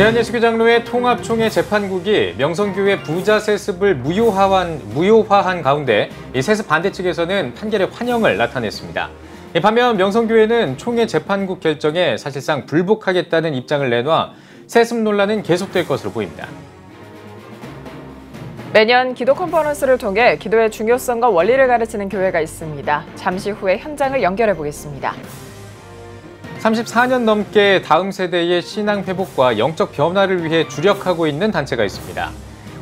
대한예수교장로회 통합총회 재판국이 명성교회 부자 세습을 무효화한 가운데 이 세습 반대 측에서는 판결에 환영을 나타냈습니다. 반면 명성교회는 총회 재판국 결정에 사실상 불복하겠다는 입장을 내놔 세습 논란은 계속될 것으로 보입니다. 매년 기도 컨퍼런스를 통해 기도의 중요성과 원리를 가르치는 교회가 있습니다. 잠시 후에 현장을 연결해 보겠습니다. 34년 넘게 다음 세대의 신앙 회복과 영적 변화를 위해 주력하고 있는 단체가 있습니다.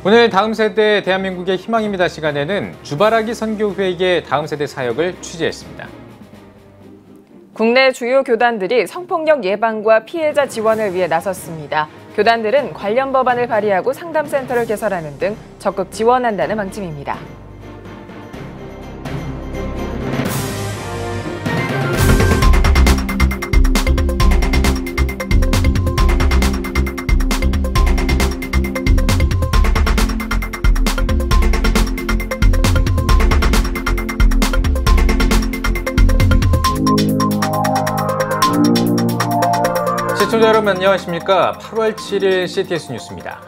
오늘 다음 세대 대한민국의 희망입니다 시간에는 주바라기 선교회의 다음 세대 사역을 취재했습니다. 국내 주요 교단들이 성폭력 예방과 피해자 지원을 위해 나섰습니다. 교단들은 관련 법안을 발의하고 상담센터를 개설하는 등 적극 지원한다는 방침입니다. 시청자 여러분 안녕하십니까? 8월 7일 CTS 뉴스입니다.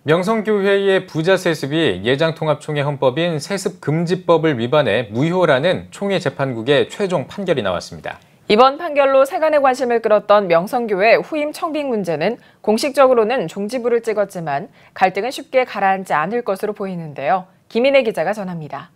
명성교회의 부자 세습이 예장통합총회 헌법인 세습금지법을 위반해 무효라는 총회 재판국의 최종 판결이 나왔습니다. 이번 판결로 세간의 관심을 끌었던 명성교회 후임 청빙 문제는 공식적으로는 종지부를 찍었지만 갈등은 쉽게 가라앉지 않을 것으로 보이는데요. 김인혜 기자가 전합니다.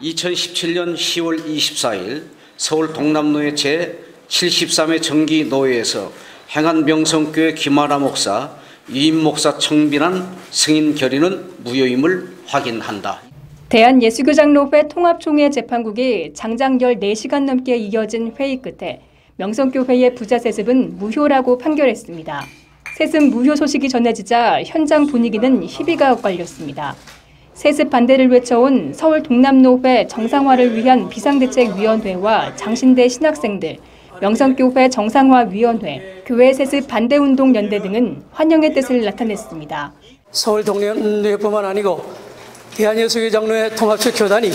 2017년 10월 24일 서울 동남로의 제73회 정기노회에서 행한 명성교회 김아라 목사, 유임 목사 청빙한 승인 결의는 무효임을 확인한다. 대한예수교장로회 통합총회 재판국이 장장 14시간 넘게 이어진 회의 끝에 명성교회의 부자 세습은 무효라고 판결했습니다. 세습 무효 소식이 전해지자 현장 분위기는 희비가 엇갈렸습니다. 세습 반대를 외쳐온 서울 동남로회 정상화를 위한 비상대책위원회와 장신대 신학생들, 명성교회 정상화위원회, 교회 세습 반대운동연대 등은 환영의 뜻을 나타냈습니다. 서울 동남로회뿐만 아니고 대한예수교장로회 통합적 교단이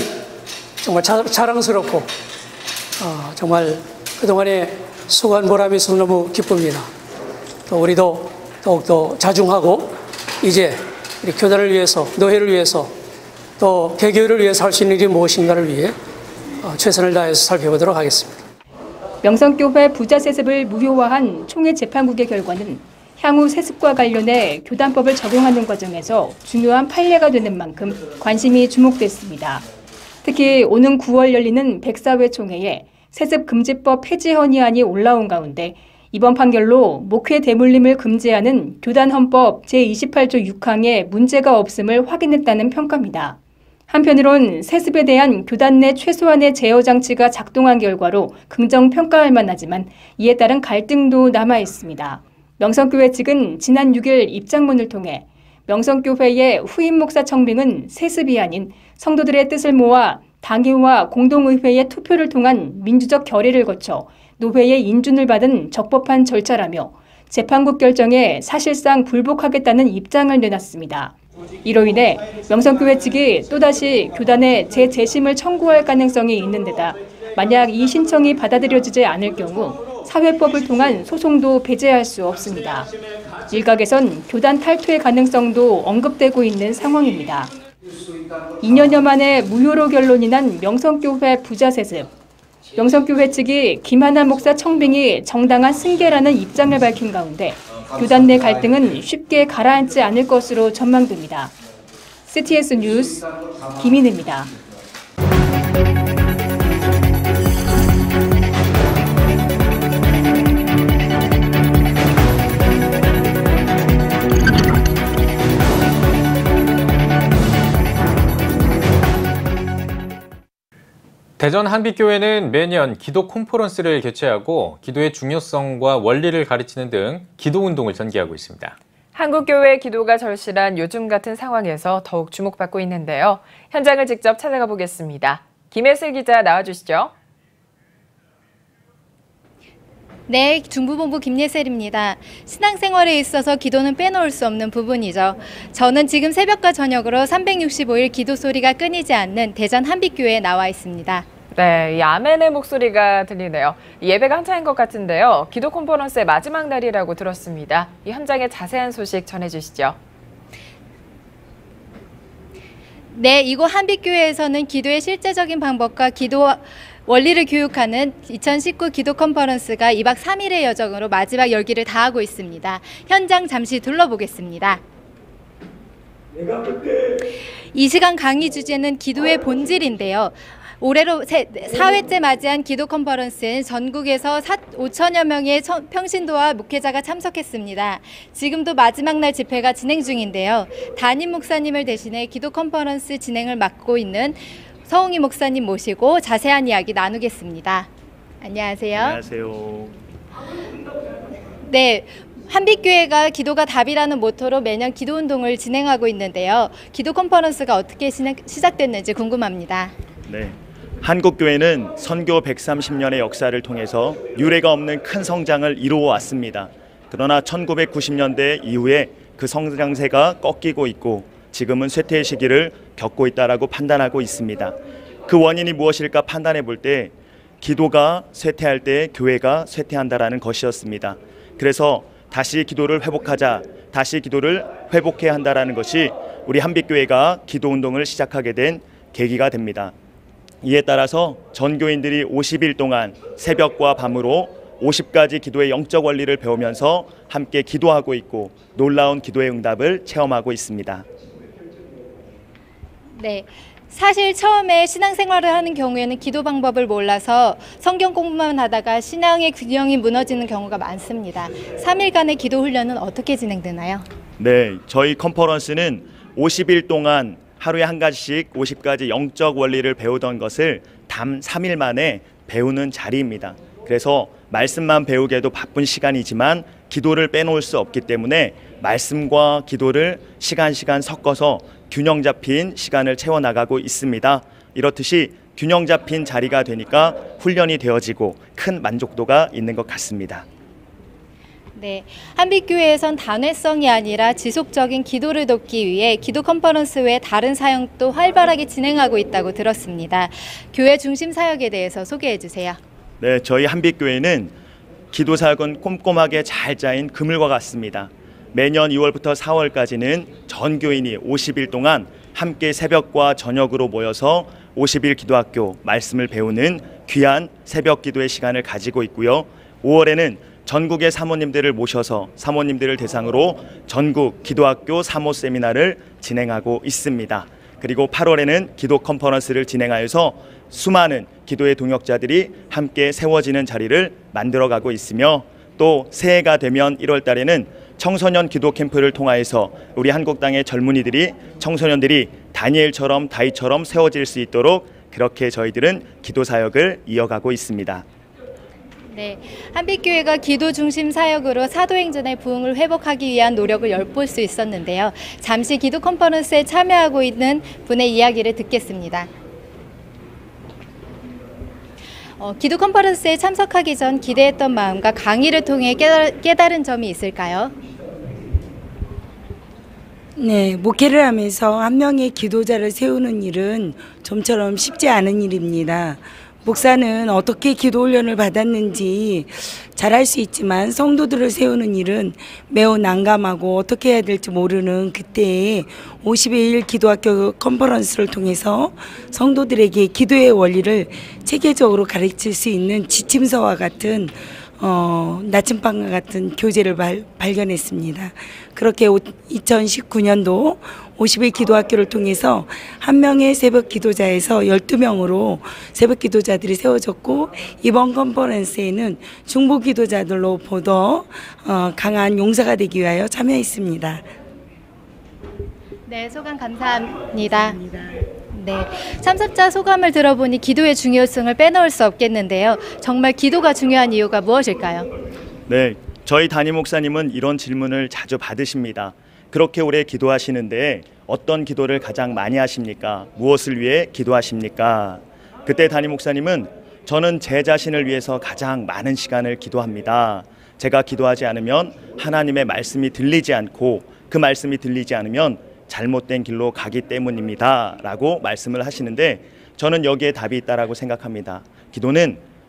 정말 자랑스럽고 정말 그동안의 수고한 보람이 있어서 너무 기쁩니다. 또 우리도 더욱더 자중하고 이제 우리 교단을 위해서, 노회를 위해서, 또 개교를 위해서 할 수 있는 일이 무엇인가를 위해 최선을 다해서 살펴보도록 하겠습니다. 명성교회 부자 세습을 무효화한 총회 재판국의 결과는 향후 세습과 관련해 교단법을 적용하는 과정에서 중요한 판례가 되는 만큼 관심이 주목됐습니다. 특히 오는 9월 열리는 104회 총회에 세습금지법 폐지 헌의안이 올라온 가운데 이번 판결로 목회 대물림을 금지하는 교단헌법 제28조 6항에 문제가 없음을 확인했다는 평가입니다. 한편으론 세습에 대한 교단 내 최소한의 제어 장치가 작동한 결과로 긍정평가할 만하지만 이에 따른 갈등도 남아있습니다. 명성교회 측은 지난 6일 입장문을 통해 명성교회의 후임 목사 청빙은 세습이 아닌 성도들의 뜻을 모아 당회와 공동의회의 투표를 통한 민주적 결의를 거쳐 노회의 인준을 받은 적법한 절차라며 재판국 결정에 사실상 불복하겠다는 입장을 내놨습니다. 이로 인해 명성교회 측이 또다시 교단에 재재심을 청구할 가능성이 있는 데다 만약 이 신청이 받아들여지지 않을 경우 사회법을 통한 소송도 배제할 수 없습니다. 일각에선 교단 탈퇴의 가능성도 언급되고 있는 상황입니다. 2년여 만에 무효로 결론이 난 명성교회 부자 세습. 명성교회 측이 김하나 목사 청빙이 정당한 승계라는 입장을 밝힌 가운데 교단 내 갈등은 쉽게 가라앉지 않을 것으로 전망됩니다. CTS 뉴스 김인혜입니다. 대전 한빛교회는 매년 기도 컨퍼런스를 개최하고 기도의 중요성과 원리를 가르치는 등 기도운동을 전개하고 있습니다. 한국교회 기도가 절실한 요즘 같은 상황에서 더욱 주목받고 있는데요. 현장을 직접 찾아가 보겠습니다. 김혜슬 기자 나와주시죠. 네, 중부본부 김예슬입니다. 신앙생활에 있어서 기도는 빼놓을 수 없는 부분이죠. 저는 지금 새벽과 저녁으로 365일 기도 소리가 끊이지 않는 대전 한빛교회에 나와 있습니다. 네, 이 아멘의 목소리가 들리네요. 예배가 한창인 것 같은데요. 기도 컨퍼런스의 마지막 날이라고 들었습니다. 이 현장의 자세한 소식 전해주시죠. 네, 이곳 한빛교회에서는 기도의 실제적인 방법과 기도 원리를 교육하는 2019 기도 컨퍼런스가 2박 3일의 여정으로 마지막 열기를 다하고 있습니다. 현장 잠시 둘러보겠습니다. 이 시간 강의 주제는 기도의 본질인데요. 올해로 4회째 맞이한 기도 컨퍼런스엔 전국에서 5천여 명의 평신도와 목회자가 참석했습니다. 지금도 마지막 날 집회가 진행 중인데요. 담임 목사님을 대신해 기도 컨퍼런스 진행을 맡고 있는 서홍희 목사님 모시고 자세한 이야기 나누겠습니다. 안녕하세요. 안녕하세요. 네. 한빛교회가 기도가 답이라는 모토로 매년 기도운동을 진행하고 있는데요. 기도 컨퍼런스가 어떻게 시작됐는지 궁금합니다. 네, 한국교회는 선교 130년의 역사를 통해서 유례가 없는 큰 성장을 이루어 왔습니다. 그러나 1990년대 이후에 그 성장세가 꺾이고 있고 지금은 쇠퇴의 시기를 겪고 있다라고 판단하고 있습니다. 그 원인이 무엇일까 판단해 볼 때 기도가 쇠퇴할 때 교회가 쇠퇴한다라는 것이었습니다. 그래서 다시 기도를 회복하자, 다시 기도를 회복해야 한다라는 것이 우리 한빛교회가 기도운동을 시작하게 된 계기가 됩니다. 이에 따라서 전교인들이 50일 동안 새벽과 밤으로 50가지 기도의 영적 원리를 배우면서 함께 기도하고 있고 놀라운 기도의 응답을 체험하고 있습니다. 네. 사실 처음에 신앙생활을 하는 경우에는 기도 방법을 몰라서 성경 공부만 하다가 신앙의 균형이 무너지는 경우가 많습니다. 3일간의 기도 훈련은 어떻게 진행되나요? 네, 저희 컨퍼런스는 50일 동안 하루에 한 가지씩 50가지 영적 원리를 배우던 것을 단 3일 만에 배우는 자리입니다. 그래서 말씀만 배우기에도 바쁜 시간이지만 기도를 빼놓을 수 없기 때문에 말씀과 기도를 시간 섞어서 균형 잡힌 시간을 채워나가고 있습니다. 이렇듯이 균형 잡힌 자리가 되니까 훈련이 되어지고 큰 만족도가 있는 것 같습니다. 네, 한빛교회에선 단회성이 아니라 지속적인 기도를 돕기 위해 기도 컨퍼런스 외 다른 사역도 활발하게 진행하고 있다고 들었습니다. 교회 중심 사역에 대해서 소개해 주세요. 네, 저희 한빛교회는 기도 사역은 꼼꼼하게 잘 짜인 그물과 같습니다. 매년 2월부터 4월까지는 전 교인이 50일 동안 함께 새벽과 저녁으로 모여서 50일 기도학교 말씀을 배우는 귀한 새벽 기도의 시간을 가지고 있고요. 5월에는 전국의 사모님들을 모셔서 사모님들을 대상으로 전국 기도학교 사모 세미나를 진행하고 있습니다. 그리고 8월에는 기도 컨퍼런스를 진행하여서 수많은 기도의 동역자들이 함께 세워지는 자리를 만들어가고 있으며 또 새해가 되면 1월 달에는 청소년 기도 캠프를 통하여서 우리 한국 땅의 젊은이들이 청소년들이 다니엘처럼 다윗처럼 세워질 수 있도록 그렇게 저희들은 기도 사역을 이어가고 있습니다. 네, 한빛교회가 기도 중심 사역으로 사도행전의 부흥을 회복하기 위한 노력을 엿볼 수 있었는데요. 잠시 기도 컨퍼런스에 참여하고 있는 분의 이야기를 듣겠습니다. 기도 컨퍼런스에 참석하기 전 기대했던 마음과 강의를 통해 깨달은 점이 있을까요? 네, 목회를 하면서 한 명의 기도자를 세우는 일은 좀처럼 쉽지 않은 일입니다. 목사는 어떻게 기도 훈련을 받았는지 잘할 수 있지만 성도들을 세우는 일은 매우 난감하고 어떻게 해야 될지 모르는 그때에 50일 기도학교 컨퍼런스를 통해서 성도들에게 기도의 원리를 체계적으로 가르칠 수 있는 지침서와 같은 나침반과 같은 교재를 발견했습니다. 그렇게 2019년도 50일 기도학교를 통해서 한 명의 새벽 기도자에서 12명으로 새벽 기도자들이 세워졌고 이번 컨퍼런스에는 중보 기도자들로 보더 강한 용사가 되기 위하여 참여했습니다. 네, 소감 감사합니다. 네, 참석자 소감을 들어보니 기도의 중요성을 빼놓을 수 없겠는데요. 정말 기도가 중요한 이유가 무엇일까요? 네, 저희 담임 목사님은 이런 질문을 자주 받으십니다. 그렇게 오래 기도하시는데 어떤 기도를 가장 많이 하십니까? 무엇을 위해 기도하십니까? 그때 담임 목사님은 저는 제 자신을 위해서 가장 많은 시간을 기도합니다. 제가 기도하지 않으면 하나님의 말씀이 들리지 않고 그 말씀이 들리지 않으면 잘못된 길로 가기 때문입니다. 라고 말씀을 하시는데 저는 여기에 답이 있다라고 생각합니다.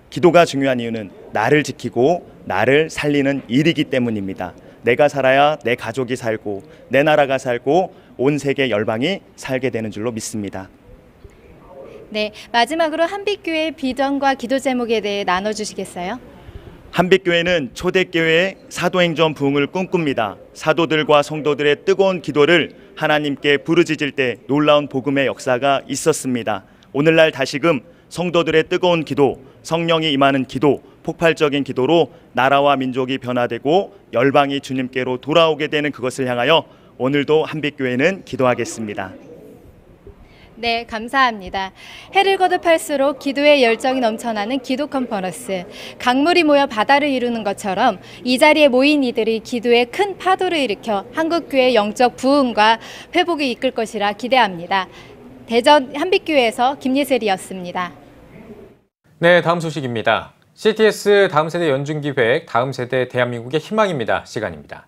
기도가 중요한 이유는 나를 지키고 나를 살리는 일이기 때문입니다. 내가 살아야 내 가족이 살고 내 나라가 살고 온 세계 열방이 살게 되는 줄로 믿습니다. 네, 마지막으로 한빛교회 비전과 기도 제목에 대해 나눠주시겠어요? 한빛교회는 초대교회의 사도행전 부흥을 꿈꿉니다. 사도들과 성도들의 뜨거운 기도를 하나님께 부르짖을 때 놀라운 복음의 역사가 있었습니다. 오늘날 다시금 성도들의 뜨거운 기도, 성령이 임하는 기도, 폭발적인 기도로 나라와 민족이 변화되고 열방이 주님께로 돌아오게 되는 그것을 향하여 오늘도 한빛교회는 기도하겠습니다. 네, 감사합니다. 해를 거듭할수록 기도의 열정이 넘쳐나는 기도 컨퍼런스. 강물이 모여 바다를 이루는 것처럼 이 자리에 모인 이들이 기도의 큰 파도를 일으켜 한국교회의 영적 부흥과 회복이 이끌 것이라 기대합니다. 대전 한빛교회에서 김예슬이었습니다. 네, 다음 소식입니다. CTS 다음 세대 연중기획 다음 세대 대한민국의 희망입니다. 시간입니다.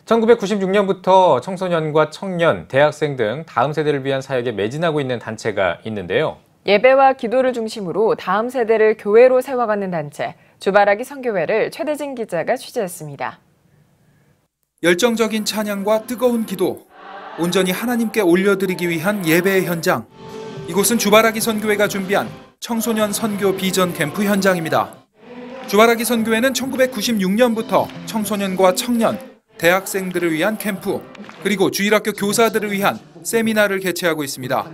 1996년부터 청소년과 청년, 대학생 등 다음 세대를 위한 사역에 매진하고 있는 단체가 있는데요. 예배와 기도를 중심으로 다음 세대를 교회로 세워가는 단체, 주바라기 선교회를 최대진 기자가 취재했습니다. 열정적인 찬양과 뜨거운 기도, 온전히 하나님께 올려드리기 위한 예배의 현장. 이곳은 주바라기 선교회가 준비한 청소년 선교 비전 캠프 현장입니다. 주바라기 선교회는 1996년부터 청소년과 청년, 대학생들을 위한 캠프, 그리고 주일학교 교사들을 위한 세미나를 개최하고 있습니다.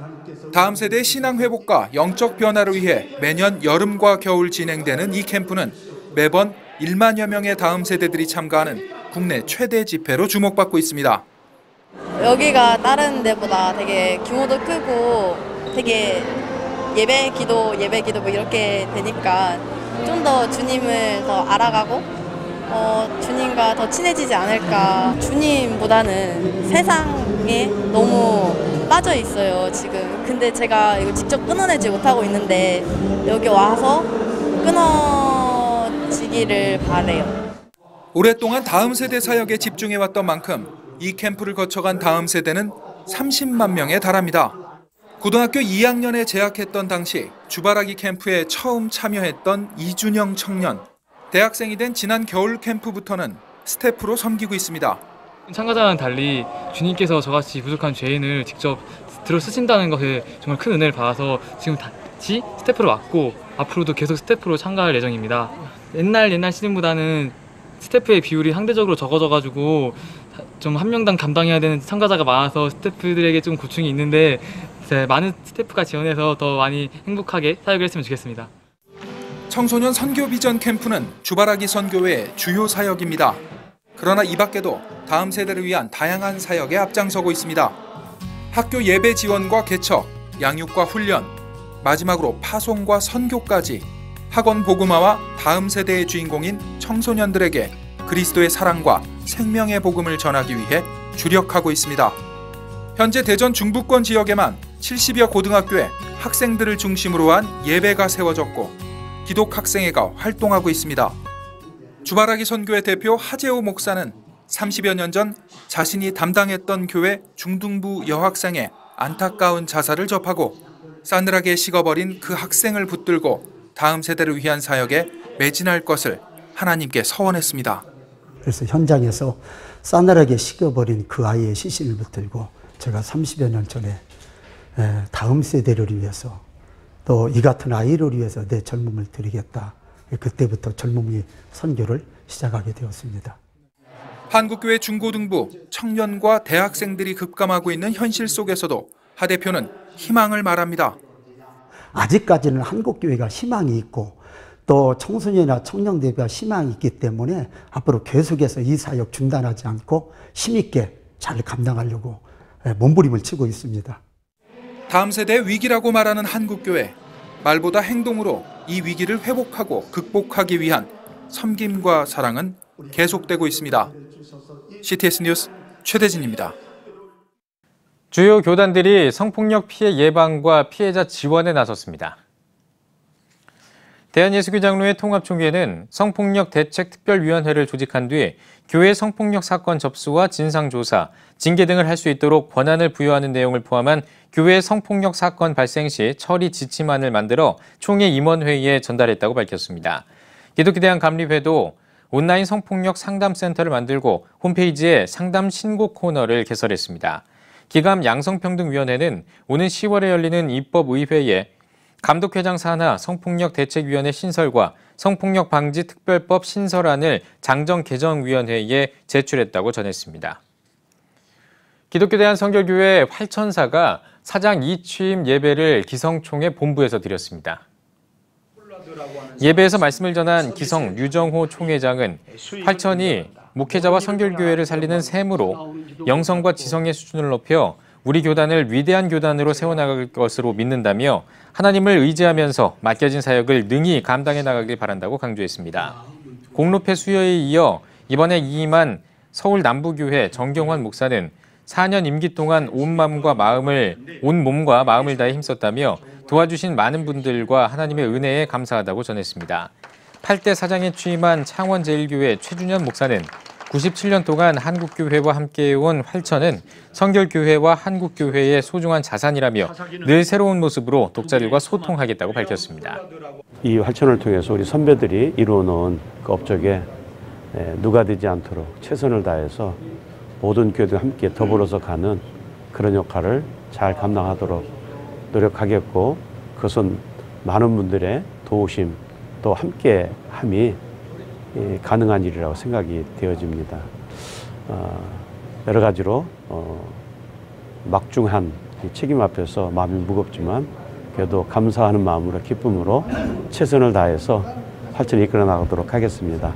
다음 세대의 신앙 회복과 영적 변화를 위해 매년 여름과 겨울 진행되는 이 캠프는 매번 1만여 명의 다음 세대들이 참가하는 국내 최대 집회로 주목받고 있습니다. 여기가 다른 데보다 되게 규모도 크고 되게 예배 기도 뭐 이렇게 되니까 좀 더 주님을 더 알아가고 주님과 더 친해지지 않을까. 주님보다는 세상에 너무 빠져 있어요, 지금. 근데 제가 이거 직접 끊어내지 못하고 있는데 여기 와서 끊어지기를 바래요. 오랫동안 다음 세대 사역에 집중해왔던 만큼 이 캠프를 거쳐간 다음 세대는 30만 명에 달합니다. 고등학교 2학년에 재학했던 당시 주바라기 캠프에 처음 참여했던 이준영 청년. 대학생이 된 지난 겨울 캠프부터는 스태프로 섬기고 있습니다. 참가자와는 달리 주님께서 저같이 부족한 죄인을 직접 들어 쓰신다는 것에 정말 큰 은혜를 받아서 지금 같이 스태프로 왔고 앞으로도 계속 스태프로 참가할 예정입니다. 옛날 시즌보다는 스태프의 비율이 상대적으로 적어져가지고 좀 한 명당 감당해야 되는 참가자가 많아서 스태프들에게 좀 고충이 있는데 많은 스태프가 지원해서 더 많이 행복하게 사역을 했으면 좋겠습니다. 청소년 선교 비전 캠프는 주바라기 선교회의 주요 사역입니다. 그러나 이 밖에도 다음 세대를 위한 다양한 사역에 앞장서고 있습니다. 학교 예배 지원과 개척, 양육과 훈련, 마지막으로 파송과 선교까지 학원 복음화와 다음 세대의 주인공인 청소년들에게 그리스도의 사랑과 생명의 복음을 전하기 위해 주력하고 있습니다. 현재 대전 중부권 지역에만 70여 고등학교에 학생들을 중심으로 한 예배가 세워졌고 기독학생회가 활동하고 있습니다. 주바라기 선교회 대표 하재호 목사는 30여 년 전 자신이 담당했던 교회 중등부 여학생의 안타까운 자살을 접하고 싸늘하게 식어버린 그 학생을 붙들고 다음 세대를 위한 사역에 매진할 것을 하나님께 서원했습니다. 그래서 현장에서 싸늘하게 식어버린 그 아이의 시신을 붙들고 제가 30여 년 전에 다음 세대를 위해서 또 이 같은 아이를 위해서 내 젊음을 드리겠다. 그때부터 젊음이 선교를 시작하게 되었습니다. 한국교회 중고등부, 청년과 대학생들이 급감하고 있는 현실 속에서도 하 대표는 희망을 말합니다. 아직까지는 한국교회가 희망이 있고 또 청소년이나 청년대회가 희망이 있기 때문에 앞으로 계속해서 이 사역 중단하지 않고 힘있게 잘 감당하려고 몸부림을 치고 있습니다. 다음 세대의 위기라고 말하는 한국교회, 말보다 행동으로 이 위기를 회복하고 극복하기 위한 섬김과 사랑은 계속되고 있습니다. CTS 뉴스 최대진입니다. 주요 교단들이 성폭력 피해 예방과 피해자 지원에 나섰습니다. 대한예수교 장로회 통합총회는 성폭력 대책특별위원회를 조직한 뒤 교회 성폭력 사건 접수와 진상조사, 징계 등을 할 수 있도록 권한을 부여하는 내용을 포함한 교회 성폭력 사건 발생 시 처리 지침안을 만들어 총회 임원회의에 전달했다고 밝혔습니다. 기독교대한감리회도 온라인 성폭력 상담센터를 만들고 홈페이지에 상담 신고 코너를 개설했습니다. 기감 양성평등위원회는 오는 10월에 열리는 입법의회에 감독회장 산하 성폭력대책위원회 신설과 성폭력방지특별법 신설안을 장정개정위원회에 제출했다고 전했습니다. 기독교대한선교교회 활천사가 사장 이취임 예배를 기성총회 본부에서 드렸습니다. 예배에서 말씀을 전한 기성 류정호 총회장은 활천이 목회자와 선결교회를 살리는 셈으로 영성과 지성의 수준을 높여 우리 교단을 위대한 교단으로 세워나갈 것으로 믿는다며 하나님을 의지하면서 맡겨진 사역을 능히 감당해 나가길 바란다고 강조했습니다. 공로패 수여에 이어 이번에 이임한 서울 남부교회 정경환 목사는 4년 임기 동안 온 몸과 마음을 다해 힘썼다며 도와주신 많은 분들과 하나님의 은혜에 감사하다고 전했습니다. 8대 사장에 취임한 창원제일교회 최준현 목사는 97년 동안 한국교회와 함께해온 활천은 성결교회와 한국교회의 소중한 자산이라며 늘 새로운 모습으로 독자들과 소통하겠다고 밝혔습니다. 이 활천을 통해서 우리 선배들이 이루어놓은 그 업적에 누가 되지 않도록 최선을 다해서 모든 교회들과 함께 더불어서 가는 그런 역할을 잘 감당하도록 노력하겠고, 그것은 많은 분들의 도우심 또 함께함이 가능한 일이라고 생각이 되어집니다. 여러 가지로 막중한 책임 앞에서 마음이 무겁지만 그래도 감사하는 마음으로 기쁨으로 최선을 다해서 활천을 이끌어 나가도록 하겠습니다.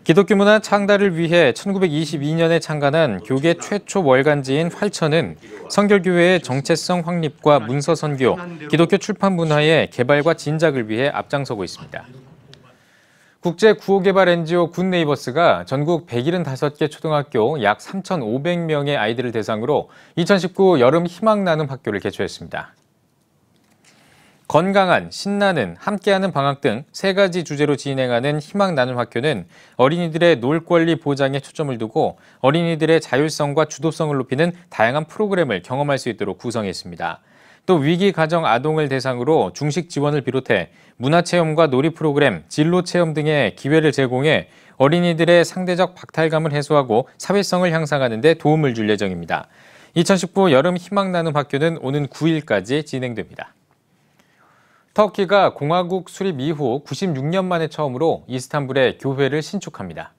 기독교 문화 창달을 위해 1922년에 창간한 교계 최초 월간지인 활천은 성결교회의 정체성 확립과 문서 선교, 기독교 출판 문화의 개발과 진작을 위해 앞장서고 있습니다. 국제 구호개발 NGO 굿네이버스가 전국 175개 초등학교 약 3,500명의 아이들을 대상으로 2019 여름 희망 나눔 학교를 개최했습니다. 건강한, 신나는, 함께하는 방학 등 3가지 주제로 진행하는 희망 나눔 학교는 어린이들의 놀 권리 보장에 초점을 두고 어린이들의 자율성과 주도성을 높이는 다양한 프로그램을 경험할 수 있도록 구성했습니다. 또 위기 가정 아동을 대상으로 중식 지원을 비롯해 문화체험과 놀이 프로그램, 진로 체험 등의 기회를 제공해 어린이들의 상대적 박탈감을 해소하고 사회성을 향상하는 데 도움을 줄 예정입니다. 2019 여름 희망 나눔 학교는 오는 9일까지 진행됩니다. 터키가 공화국 수립 이후 96년 만에 처음으로 이스탄불에 교회를 신축합니다.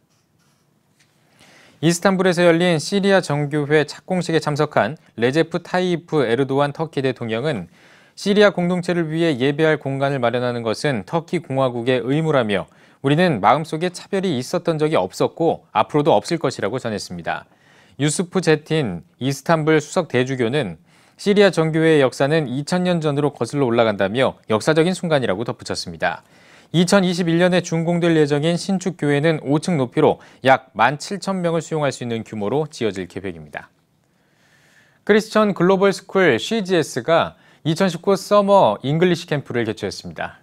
이스탄불에서 열린 시리아 정교회 착공식에 참석한 레제프 타이이프 에르도안 터키 대통령은 시리아 공동체를 위해 예배할 공간을 마련하는 것은 터키 공화국의 의무라며 우리는 마음속에 차별이 있었던 적이 없었고 앞으로도 없을 것이라고 전했습니다. 유스프 제틴 이스탄불 수석 대주교는 시리아 정교회의 역사는 2000년 전으로 거슬러 올라간다며 역사적인 순간이라고 덧붙였습니다. 2021년에 준공될 예정인 신축 교회는 5층 높이로 약 17,000명을 수용할 수 있는 규모로 지어질 계획입니다. 크리스천 글로벌 스쿨 CGS가 2019 서머 잉글리시 캠프를 개최했습니다.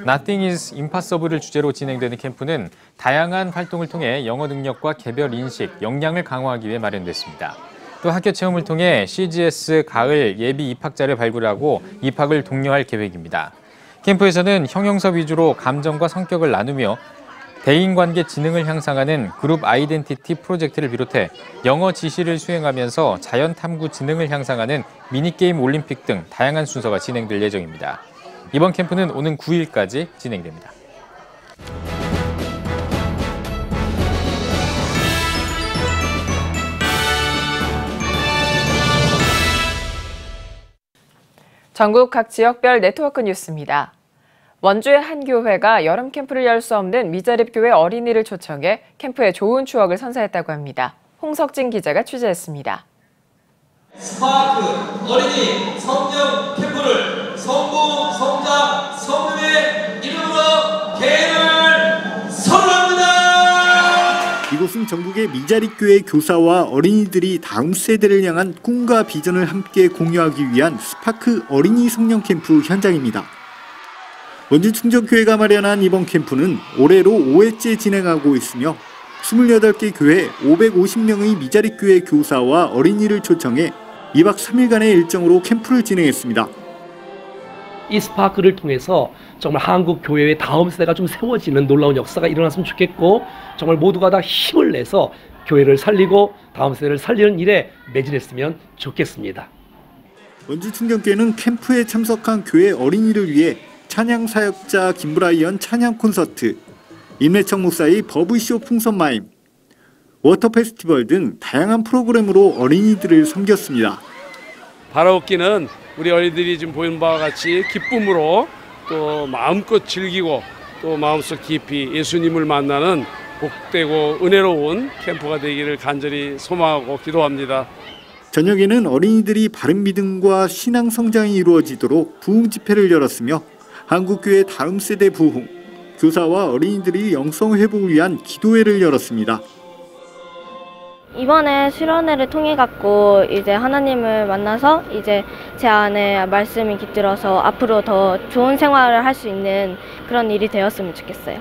Nothing is Impossible을 주제로 진행되는 캠프는 다양한 활동을 통해 영어 능력과 개별 인식, 역량을 강화하기 위해 마련됐습니다. 또 학교 체험을 통해 CGS 가을 예비 입학자를 발굴하고 입학을 독려할 계획입니다. 캠프에서는 형용사 위주로 감정과 성격을 나누며 대인관계 지능을 향상하는 그룹 아이덴티티 프로젝트를 비롯해 영어 지시를 수행하면서 자연탐구 지능을 향상하는 미니게임 올림픽 등 다양한 순서가 진행될 예정입니다. 이번 캠프는 오는 9일까지 진행됩니다. 전국 각 지역별 네트워크 뉴스입니다. 원주의 한 교회가 여름 캠프를 열 수 없는 미자립교회 어린이를 초청해 캠프에 좋은 추억을 선사했다고 합니다. 홍석진 기자가 취재했습니다. 스파크 어린이 성령 캠프를 성부, 성자, 성금의 이름으로 개를 선언합니다. 이곳은 전국의 미자립교회 교사와 어린이들이 다음 세대를 향한 꿈과 비전을 함께 공유하기 위한 스파크 어린이 성령 캠프 현장입니다. 원주충정교회가 마련한 이번 캠프는 올해로 5회째 진행하고 있으며 28개 교회 550명의 미자립교회 교사와 어린이를 초청해 2박 3일간의 일정으로 캠프를 진행했습니다. 이 스파크를 통해서 정말 한국 교회의 다음 세대가 좀 세워지는 놀라운 역사가 일어났으면 좋겠고, 정말 모두가 다 힘을 내서 교회를 살리고 다음 세대를 살리는 일에 매진했으면 좋겠습니다. 원주충정교회는 캠프에 참석한 교회 어린이를 위해 찬양 사역자 김브라이언 찬양 콘서트, 임래청 목사의 버브쇼 풍선 마임, 워터 페스티벌 등 다양한 프로그램으로 어린이들을 섬겼습니다. 바라옵기는 우리 어린이들이 지금 보이는 바와 같이 기쁨으로 또 마음껏 즐기고 또 마음속 깊이 예수님을 만나는 복되고 은혜로운 캠프가 되기를 간절히 소망하고 기도합니다. 저녁에는 어린이들이 바른 믿음과 신앙 성장이 이루어지도록 부흥 집회를 열었으며 한국교회 다음 세대 부흥, 교사와 어린이들이 영성 회복을 위한 기도회를 열었습니다. 이번에 수련회를 통해 갖고 이제 하나님을 만나서 이제 제 안에 말씀이 깃들어서 앞으로 더 좋은 생활을 할 수 있는 그런 일이 되었으면 좋겠어요.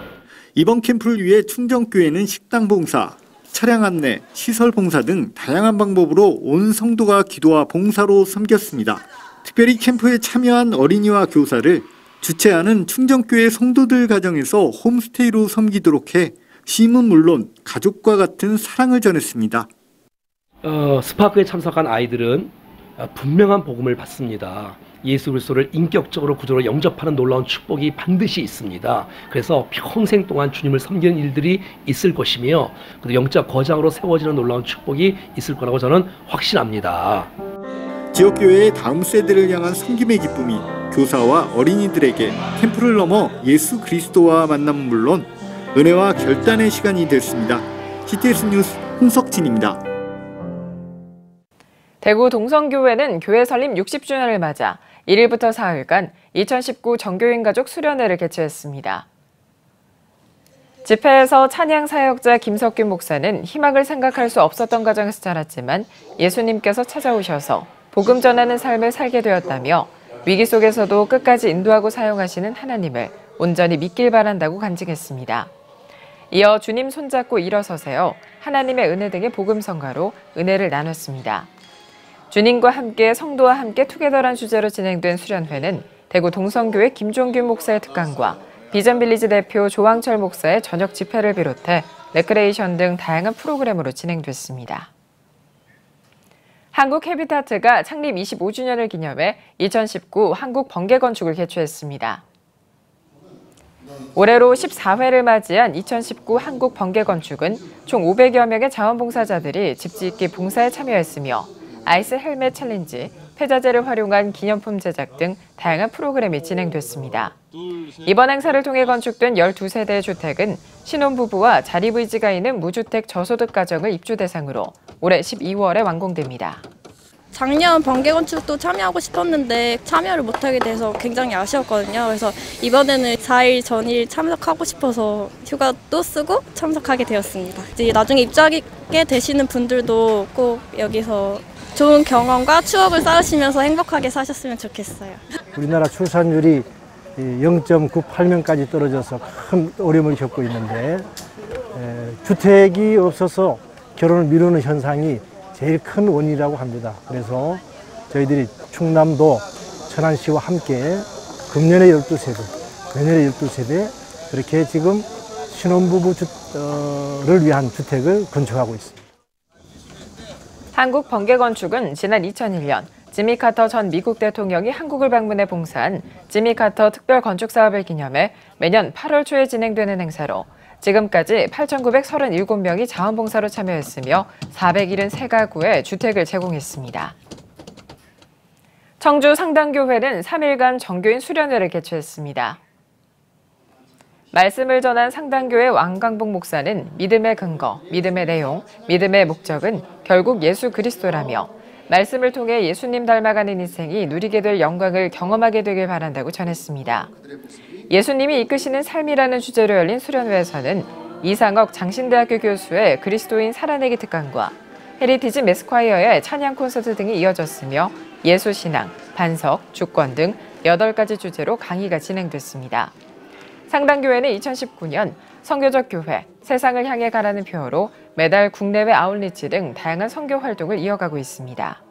이번 캠프를 위해 충정교회는 식당 봉사, 차량 안내, 시설 봉사 등 다양한 방법으로 온 성도가 기도와 봉사로 섬겼습니다. 특별히 캠프에 참여한 어린이와 교사를 주최하는 충정교회 성도들 가정에서 홈스테이로 섬기도록 해 심은 물론 가족과 같은 사랑을 전했습니다. 스파크에 참석한 아이들은 분명한 복음을 받습니다. 예수 그리스도를 인격적으로 구조로 영접하는 놀라운 축복이 반드시 있습니다. 그래서 평생 동안 주님을 섬기는 일들이 있을 것이며 그리고 영적 거장으로 세워지는 놀라운 축복이 있을 거라고 저는 확신합니다. 지역교회의 다음 세대를 향한 섬김의 기쁨이 교사와 어린이들에게 캠프를 넘어 예수 그리스도와 만남은 물론 은혜와 결단의 시간이 됐습니다. CTS 뉴스 홍석진입니다. 대구 동성교회는 교회 설립 60주년을 맞아 1일부터 4일간 2019 정교인 가족 수련회를 개최했습니다. 집회에서 찬양 사역자 김석균 목사는 희망을 생각할 수 없었던 가정에서 자랐지만 예수님께서 찾아오셔서 복음 전하는 삶을 살게 되었다며 위기 속에서도 끝까지 인도하고 사용하시는 하나님을 온전히 믿길 바란다고 간증했습니다. 이어 주님 손잡고 일어서세요, 하나님의 은혜 등의 복음 성가로 은혜를 나눴습니다. 주님과 함께 성도와 함께 투게더란 주제로 진행된 수련회는 대구 동성교회 김종균 목사의 특강과 비전빌리지 대표 조항철 목사의 저녁 집회를 비롯해 레크레이션 등 다양한 프로그램으로 진행됐습니다. 한국 해비타트가 창립 25주년을 기념해 2019 한국 번개 건축을 개최했습니다. 올해로 14회를 맞이한 2019 한국 번개 건축은 총 500여 명의 자원봉사자들이 집짓기 봉사에 참여했으며 아이스 헬멧 챌린지, 폐자재를 활용한 기념품 제작 등 다양한 프로그램이 진행됐습니다. 이번 행사를 통해 건축된 12세대의 주택은 신혼부부와 자립의지가 있는 무주택 저소득 가정을 입주 대상으로 올해 12월에 완공됩니다. 작년 번개 건축도 참여하고 싶었는데 참여를 못하게 돼서 굉장히 아쉬웠거든요. 그래서 이번에는 4일 전일 참석하고 싶어서 휴가도 쓰고 참석하게 되었습니다. 이제 나중에 입주하게 되시는 분들도 꼭 여기서 좋은 경험과 추억을 쌓으시면서 행복하게 사셨으면 좋겠어요. 우리나라 출산율이 0.98명까지 떨어져서 큰 어려움을 겪고 있는데 주택이 없어서 결혼을 미루는 현상이 제일 큰 원인이라고 합니다. 그래서 저희들이 충남도 천안시와 함께 금년에 12세대, 내년에 12세대 그렇게 지금 신혼부부를 위한 주택을 건축하고 있습니다. 한국 번개 건축은 지난 2001년 지미 카터 전 미국 대통령이 한국을 방문해 봉사한 지미 카터 특별 건축 사업을 기념해 매년 8월 초에 진행되는 행사로 지금까지 8,937명이 자원봉사로 참여했으며 473가구에 주택을 제공했습니다. 청주 상당교회는 3일간 정교인 수련회를 개최했습니다. 말씀을 전한 상당교회 왕강복 목사는 믿음의 근거, 믿음의 내용, 믿음의 목적은 결국 예수 그리스도라며 말씀을 통해 예수님 닮아가는 인생이 누리게 될 영광을 경험하게 되길 바란다고 전했습니다. 예수님이 이끄시는 삶이라는 주제로 열린 수련회에서는 이상억 장신대학교 교수의 그리스도인 살아내기 특강과 헤리티지 매스콰이어의 찬양 콘서트 등이 이어졌으며 예수신앙, 반석, 주권 등 8가지 주제로 강의가 진행됐습니다. 상당교회는 2019년 선교적 교회, 세상을 향해 가라는 표어로 매달 국내외 아웃리치 등 다양한 선교 활동을 이어가고 있습니다.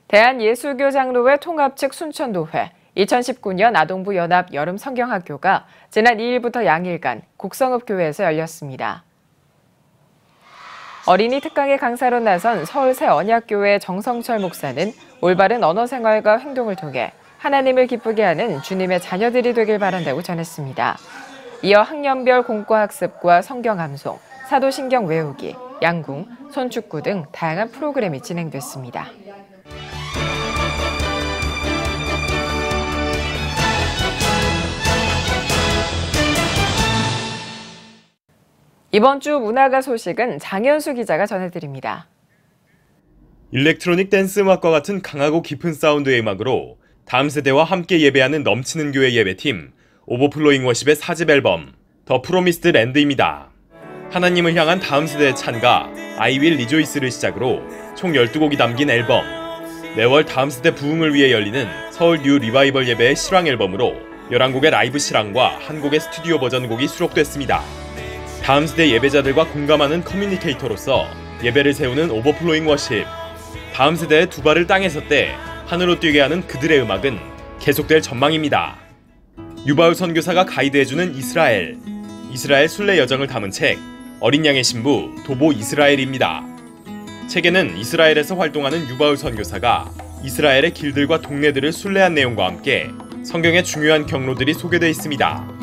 대한예수교장로회 통합 측 순천도회, 2019년 아동부 연합 여름 성경학교가 지난 2일부터 양일간 곡성읍교회에서 열렸습니다. 어린이 특강의 강사로 나선 서울 새언약교회 정성철 목사는 올바른 언어 생활과 행동을 통해 하나님을 기쁘게 하는 주님의 자녀들이 되길 바란다고 전했습니다. 이어 학년별 공과학습과 성경 암송, 사도신경 외우기, 양궁, 손축구 등 다양한 프로그램이 진행됐습니다. 이번 주 문화가 소식은 장현수 기자가 전해드립니다. 일렉트로닉 댄스 음악과 같은 강하고 깊은 사운드의 음악으로 다음 세대와 함께 예배하는 넘치는 교회 예배팀 오버플로잉 워십의 4집 앨범 더 프로미스드 랜드입니다. 하나님을 향한 다음 세대의 찬가 I Will Rejoice를 시작으로 총 12곡이 담긴 앨범, 매월 다음 세대 부흥을 위해 열리는 서울 뉴 리바이벌 예배의 실황 앨범으로 11곡의 라이브 실황과 1곡의 스튜디오 버전 곡이 수록됐습니다. 다음 세대 예배자들과 공감하는 커뮤니케이터로서 예배를 세우는 오버플로잉 워십. 다음 세대의 두 발을 땅에서 떼 하늘로 뛰게 하는 그들의 음악은 계속될 전망입니다. 유바울 선교사가 가이드해주는 이스라엘 순례 여정을 담은 책 어린 양의 신부 도보 이스라엘입니다. 책에는 이스라엘에서 활동하는 유바울 선교사가 이스라엘의 길들과 동네들을 순례한 내용과 함께 성경의 중요한 경로들이 소개되어 있습니다.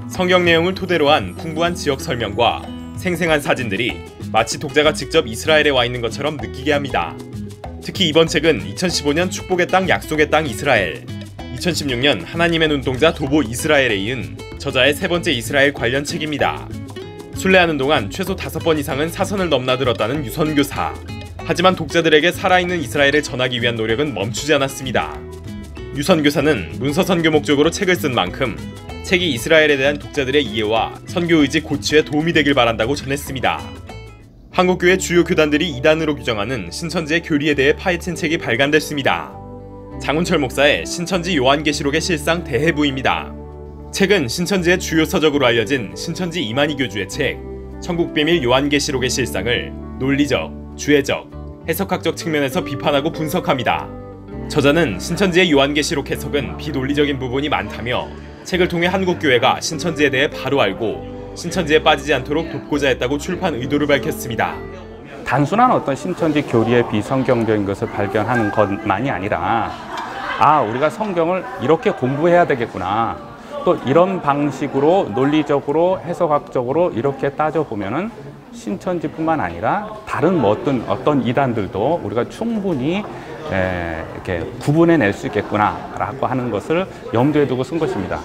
성경 내용을 토대로 한 풍부한 지역 설명과 생생한 사진들이 마치 독자가 직접 이스라엘에 와 있는 것처럼 느끼게 합니다. 특히 이번 책은 2015년 축복의 땅 약속의 땅 이스라엘, 2016년 하나님의 눈동자 도보 이스라엘에 이은 저자의 세 번째 이스라엘 관련 책입니다. 순례하는 동안 최소 5번 이상은 사선을 넘나들었다는 유선교사. 하지만 독자들에게 살아있는 이스라엘을 전하기 위한 노력은 멈추지 않았습니다. 유선교사는 문서 선교 목적으로 책을 쓴 만큼 책이 이스라엘에 대한 독자들의 이해와 선교 의지 고취에 도움이 되길 바란다고 전했습니다. 한국교회 주요 교단들이 이단으로 규정하는 신천지의 교리에 대해 파헤친 책이 발간됐습니다. 장훈철 목사의 신천지 요한계시록의 실상 대해부입니다. 책은 신천지의 주요 서적으로 알려진 신천지 이만희 교주의 책 천국비밀 요한계시록의 실상을 논리적, 주해적, 해석학적 측면에서 비판하고 분석합니다. 저자는 신천지의 요한계시록 해석은 비논리적인 부분이 많다며 책을 통해 한국교회가 신천지에 대해 바로 알고 신천지에 빠지지 않도록 돕고자 했다고 출판 의도를 밝혔습니다. 단순한 어떤 신천지 교리의 비성경적인 것을 발견하는 것만이 아니라 우리가 성경을 이렇게 공부해야 되겠구나. 또 이런 방식으로 논리적으로 해석학적으로 이렇게 따져보면은 신천지뿐만 아니라 다른 어떤 이단들도 우리가 충분히 이렇게 구분해낼 수 있겠구나라고 하는 것을 염두에 두고 쓴 것입니다.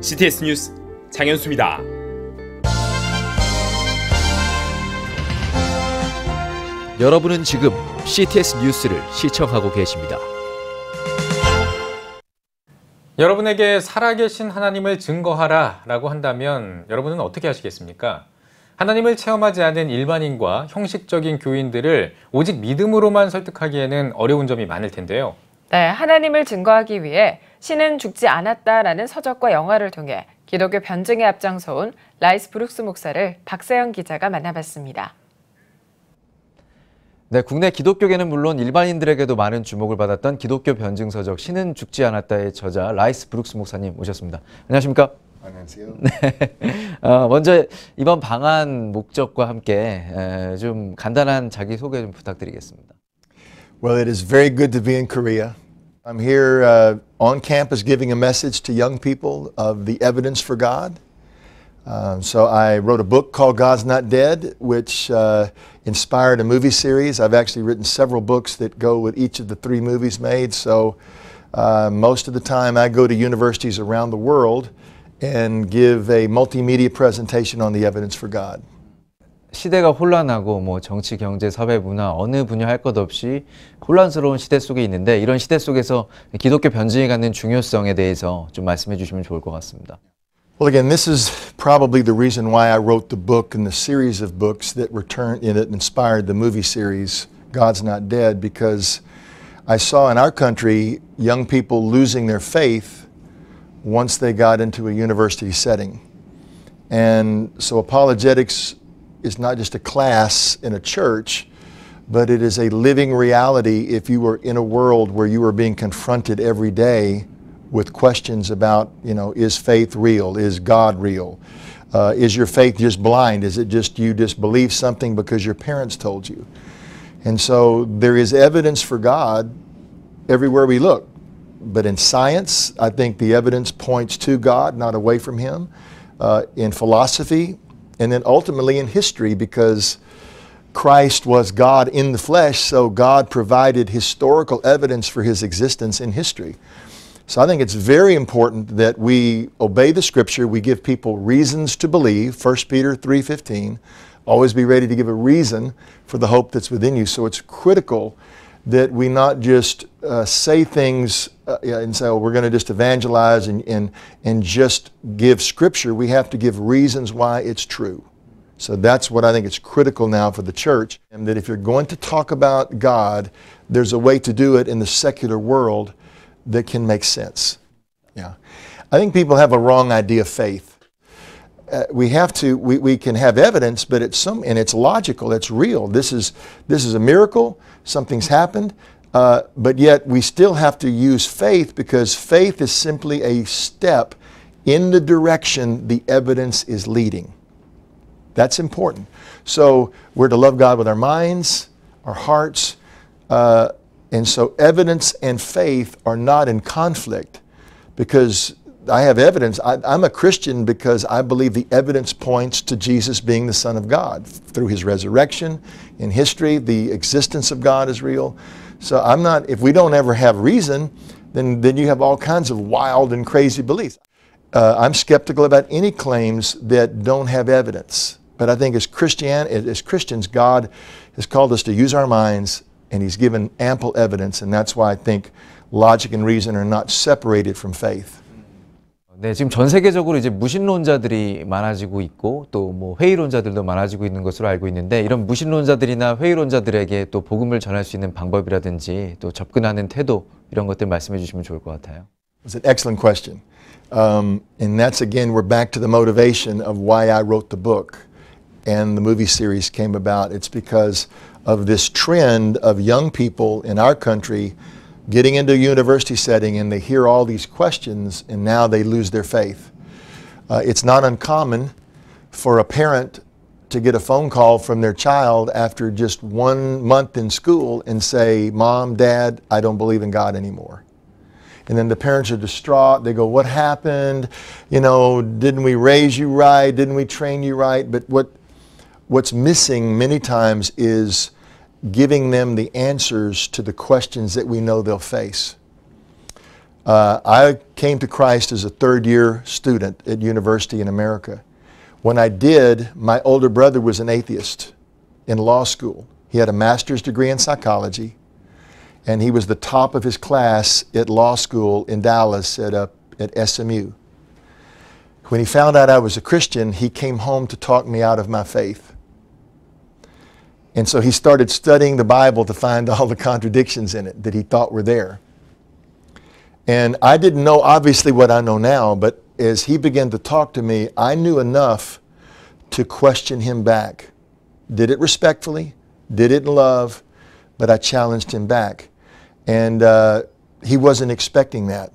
CTS 뉴스 장현수입니다. 여러분은 지금 CTS 뉴스를 시청하고 계십니다. 여러분에게 살아계신 하나님을 증거하라 라고 한다면 여러분은 어떻게 하시겠습니까? 하나님을 체험하지 않은 일반인과 형식적인 교인들을 오직 믿음으로만 설득하기에는 어려운 점이 많을 텐데요. 네, 하나님을 증거하기 위해 신은 죽지 않았다라는 서적과 영화를 통해 기독교 변증에 앞장서온 라이스 브룩스 목사를 박세영 기자가 만나봤습니다. 네, 국내 기독교계는 물론 일반인들에게도 많은 주목을 받았던 기독교 변증서적 신은 죽지 않았다의 저자 라이스 브룩스 목사님 모셨습니다. 안녕하십니까? 안녕하세요. 네. 먼저 이번 방한 목적과 함께 좀 간단한 자기소개 좀 부탁드리겠습니다. Well, it is very good to be in Korea. I'm here on campus giving a message to young people of the evidence for God. So I wrote a book called God's Not Dead, which inspired a movie series. I've actually written several books that go with each of the 3 movies made. So most of the time I go to universities around the world and give a multimedia presentation on the evidence for God. 시대가 혼란하고 뭐 정치, 경제, 사회, 문화 어느 분야 할 것 없이 혼란스러운 시대 속에 있는데 이런 시대 속에서 기독교 변증이 갖는 중요성에 대해서 좀 말씀해 주시면 좋을 것 같습니다. Well, again, this is probably the reason why I wrote the book and the series of books that inspired the movie series God's Not Dead, because I saw in our country young people losing their faith once they got into a university setting. And so apologetics is not just a class in a church, but it is a living reality if you were in a world where you were being confronted every day with questions about, is faith real? Is God real? Is your faith just blind? Is it just you disbelieve something because your parents told you? And so there is evidence for God everywhere we look. But in science, I think the evidence points to God, not away from Him. In philosophy, and then ultimately in history, because Christ was God in the flesh, so God provided historical evidence for His existence in history. So I think it's very important that we obey the Scripture. We give people reasons to believe, 1 Peter 3:15. Always be ready to give a reason for the hope that's within you. So it's critical that we not just say things and say, oh, we're going to just evangelize and just give Scripture. We have to give reasons why it's true. So that's what I think is critical now for the church, and that if you're going to talk about God, there's a way to do it in the secular world that can make sense. Yeah, I think people have a wrong idea of faith. We can have evidence, but and it's logical, it's real. This is a miracle, something's happened, but yet we still have to use faith, because faith is simply a step in the direction the evidence is leading. That's important. So we're to love God with our minds, our hearts, and so evidence and faith are not in conflict, because I have evidence. I'm a Christian because I believe the evidence points to Jesus being the Son of God. Through His resurrection, in history, the existence of God is real. So if we don't ever have reason, then you have all kinds of wild and crazy beliefs. I'm skeptical about any claims that don't have evidence. But I think as Christians, God has called us to use our minds, and He's given ample evidence, and that's why I think logic and reason are not separated from faith. 네, 지금 전 세계적으로 이제 무신론자들이 많아지고 있고 또 뭐 회의론자들도 많아지고 있는 것으로 알고 있는데, 이런 무신론자들이나 회의론자들에게 또 복음을 전할 수 있는 방법이라든지 또 접근하는 태도, 이런 것들 말씀해 주시면 좋을 것 같아요. It's an excellent question. And that's, again, we're back to the motivation of why I wrote the book and the movie series came about. It's because of this trend of young people in our country getting into a university setting, and they hear all these questions, and now they lose their faith. It's not uncommon for a parent to get a phone call from their child after just 1 month in school and say, Mom, Dad, I don't believe in God anymore. And then the parents are distraught. They go, what happened? Didn't we raise you right? Didn't we train you right? But what's missing many times is giving them the answers to the questions that we know they'll face. I came to Christ as a third-year student at university in America. When I did, my older brother was an atheist in law school. He had a master's degree in psychology, and he was the top of his class at law school in Dallas at SMU. When he found out I was a Christian, he came home to talk me out of my faith. And so he started studying the Bible to find all the contradictions in it that he thought were there. And I didn't know, obviously, what I know now, but as he began to talk to me, I knew enough to question him back. Did it respectfully, did it in love, but I challenged him back. And he wasn't expecting that.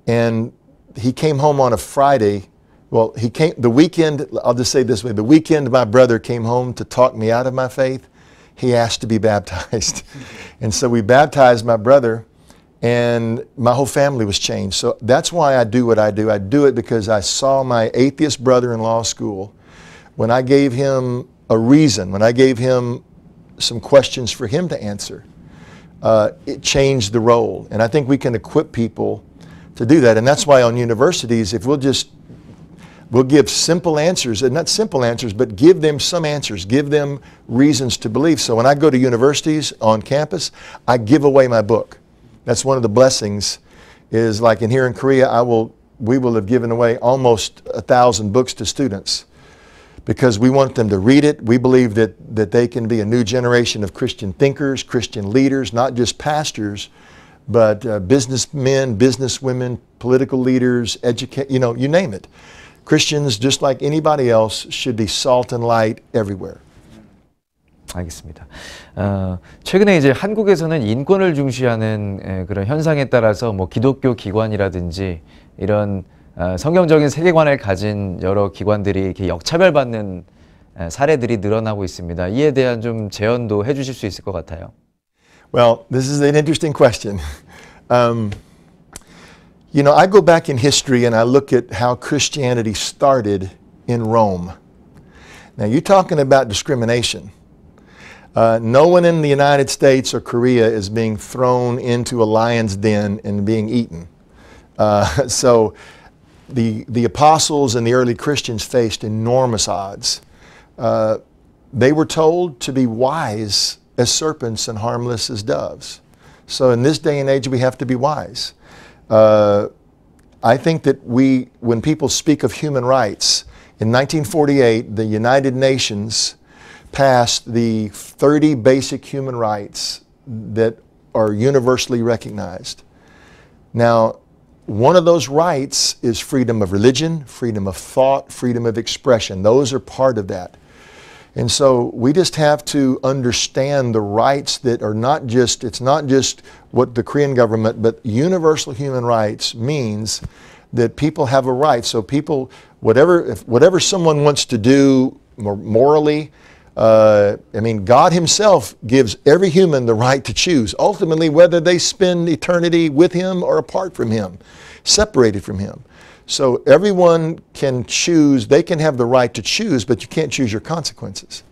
And he came home on a Friday. Well, the weekend, I'll just say it this way, the weekend my brother came home to talk me out of my faith, he asked to be baptized. And so we baptized my brother, and my whole family was changed. So that's why I do what I do. I do it because I saw my atheist brother in law school. When I gave him a reason, when I gave him some questions for him to answer, it changed the role. And I think we can equip people to do that. And that's why on universities, if we'll give simple answers, and not simple answers, but give them some answers, give them reasons to believe. So when I go to universities on campus, I give away my book. That's one of the blessings, is like here in Korea, we will have given away almost 1,000 books to students, because we want them to read it. We believe that they can be a new generation of Christian thinkers, Christian leaders, not just pastors, but businessmen, businesswomen, political leaders, you name it. Christians, just like anybody else, should be salt and light everywhere. 알겠습니다. 최근에 이제 한국에서는 인권을 중시하는 그런 현상에 따라서 뭐 기독교 기관이라든지 이런 성경적인 세계관을 가진 여러 기관들이 이렇게 역차별받는 사례들이 늘어나고 있습니다. 이에 대한 좀 제언도 해주실 수 있을 것 같아요. Well, this is an interesting question. You know, I go back in history and I look at how Christianity started in Rome. Now, you're talking about discrimination. No one in the United States or Korea is being thrown into a lion's den and being eaten. So the apostles and the early Christians faced enormous odds. They were told to be wise as serpents and harmless as doves. So in this day and age, we have to be wise. I think that when people speak of human rights, in 1948, the United Nations passed the 30 basic human rights that are universally recognized. Now, one of those rights is freedom of religion, freedom of thought, freedom of expression. Those are part of that. And so we just have to understand the rights that are not just, it's not just what the Korean government, but universal human rights means that people have a right. So people, whatever someone wants to do morally, I mean, God Himself gives every human the right to choose, ultimately whether they spend eternity with Him or apart from Him, separated from Him. So everyone can choose, they can have the right to choose, but you can't choose your consequences.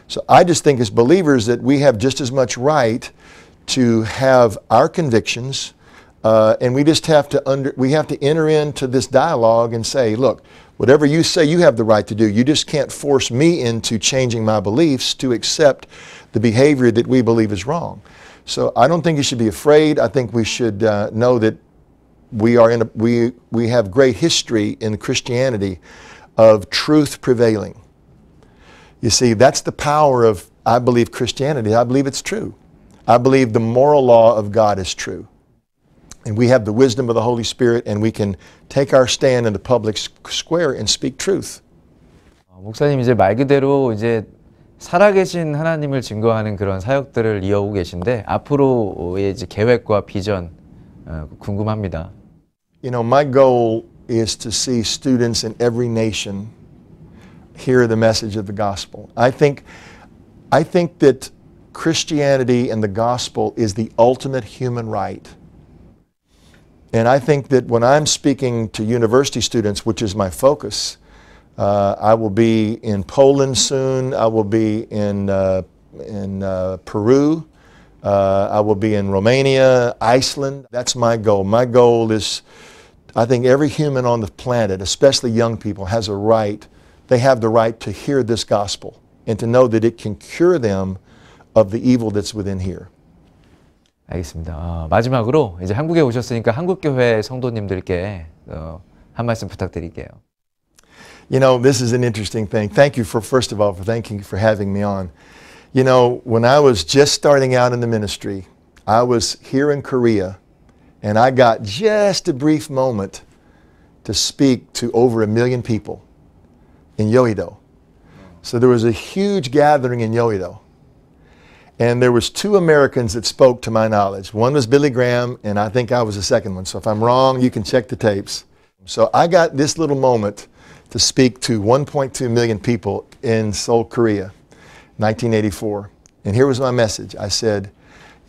So I just think as believers that we have just as much right to have our convictions, and we just have to we have to enter into this dialogue and say, look, whatever you say you have the right to do, you just can't force me into changing my beliefs to accept the behavior that we believe is wrong. So I don't think you should be afraid. I think we should know that we have great history in Christianity of truth prevailing. You see, that's the power of, I believe, Christianity. I believe it's true. I believe the moral law of God is true. And we have the wisdom of the Holy Spirit, and we can take our stand in the public square and speak truth. 목사님 이제 말 그대로 이제 살아계신 하나님을 증거하는 그런 사역들을 이어오고 계신데 앞으로의 이제 계획과 비전 궁금합니다. You know, my goal is to see students in every nation hear the message of the gospel. I think that Christianity and the gospel is the ultimate human right. And I think that when I'm speaking to university students, which is my focus, I will be in Poland soon. I will be in Peru. I will be in Romania, Iceland. That's my goal. My goal is, I think every human on the planet, especially young people, has a right. They have the right to hear this gospel and to know that it can cure them of the evil that's within here. 알겠습니다. 마지막으로 이제 한국에 오셨으니까 한국교회 성도님들께 한 말씀 부탁드릴게요. You know, this is an interesting thing. Thank you first of all, for having me on. You know, when I was just starting out in the ministry, I was here in Korea, and I got just a brief moment to speak to over 1 million people in Yeouido. So there was a huge gathering in Yeouido. And there was 2 Americans that spoke to my knowledge. One was Billy Graham, and I think I was the second one. So if I'm wrong, you can check the tapes. So I got this little moment to speak to 1.2 million people in Seoul, Korea, 1984. And here was my message. I said,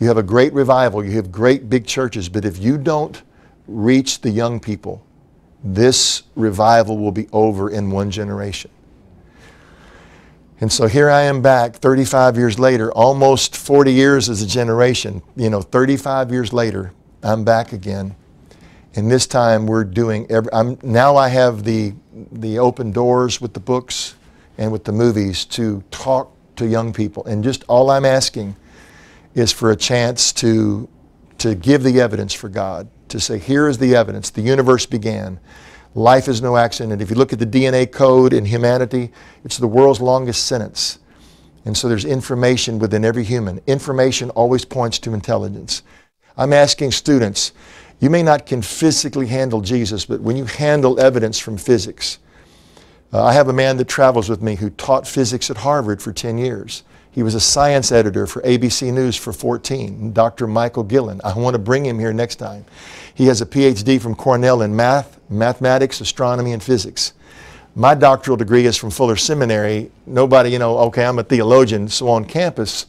you have a great revival, you have great big churches, but if you don't reach the young people, this revival will be over in 1 generation. And so here I am back 35 years later, almost 40 years as a generation. You know, 35 years later, I'm back again. And this time we're doing, now I have the open doors with the books and with the movies to talk to young people. And just all I'm asking is for a chance to give the evidence for God, to say, here is the evidence. The universe began. Life is no accident. If you look at the DNA code in humanity, it's the world's longest sentence. And so there's information within every human. Information always points to intelligence. I'm asking students, you may not can physically handle Jesus, but when you handle evidence from physics, I have a man that travels with me who taught physics at Harvard for 10 years. He was a science editor for ABC News for 14, Dr. Michael Gillen. I want to bring him here next time. He has a PhD from Cornell in mathematics, astronomy, and physics. My doctoral degree is from Fuller Seminary. Nobody, okay, I'm a theologian, so on campus,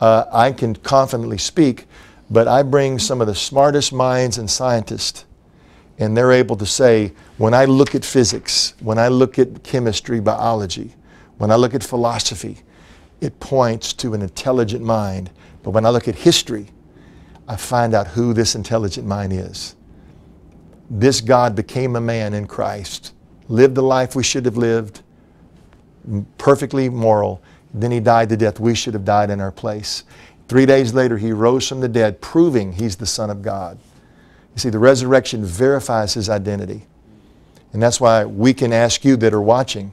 I can confidently speak, but I bring some of the smartest minds and scientists, and they're able to say, when I look at physics, when I look at chemistry, biology, when I look at philosophy, it points to an intelligent mind. But when I look at history, I find out who this intelligent mind is. This God became a man in Christ, lived the life we should have lived, perfectly moral. Then he died the death we should have died in our place. 3 days later, he rose from the dead, proving he's the Son of God. You see, the resurrection verifies his identity. And that's why we can ask you that are watching,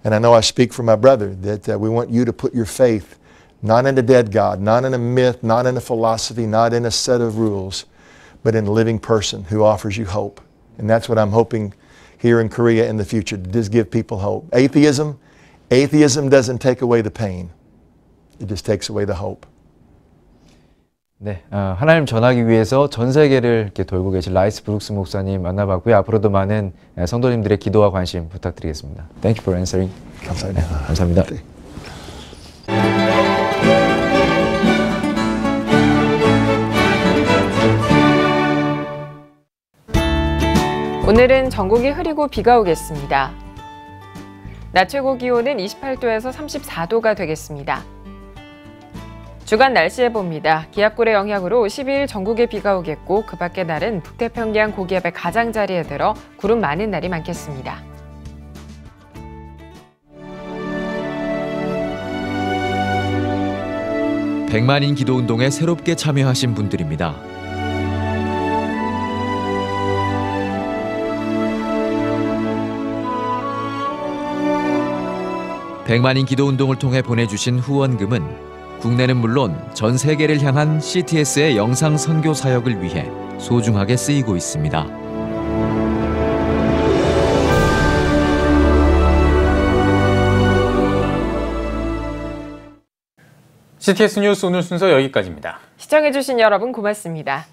and I know I speak for my brother, that we want you to put your faith not in a dead God, not in a myth, not in a philosophy, not in a set of rules, but in a living person who offers you hope. And that's what I'm hoping here in Korea in the future, to just give people hope. Atheism doesn't take away the pain. It just takes away the hope. 네, 하나님 전하기 위해서 전 세계를 이렇게 돌고 계신 라이스 브룩스 목사님 만나봤고요. 앞으로도 많은 성도님들의 기도와 관심 부탁드리겠습니다. Thank you for answering. 감사합니다. 네, 감사합니다. 네. 오늘은 전국이 흐리고 비가 오겠습니다. 낮 최고 기온은 28도에서 34도가 되겠습니다. 주간 날씨 예보입니다. 기압골의 영향으로 12일 전국에 비가 오겠고 그 밖의 날은 북태평양 고기압의 가장자리에 들어 구름 많은 날이 많겠습니다. 백만인 기도운동에 새롭게 참여하신 분들입니다. 백만인 기도운동을 통해 보내주신 후원금은 국내는 물론 전 세계를 향한 CTS의 영상 선교 사역을 위해 소중하게 쓰이고 있습니다. CTS 뉴스 오늘 순서 여기까지입니다. 시청해주신 여러분 고맙습니다.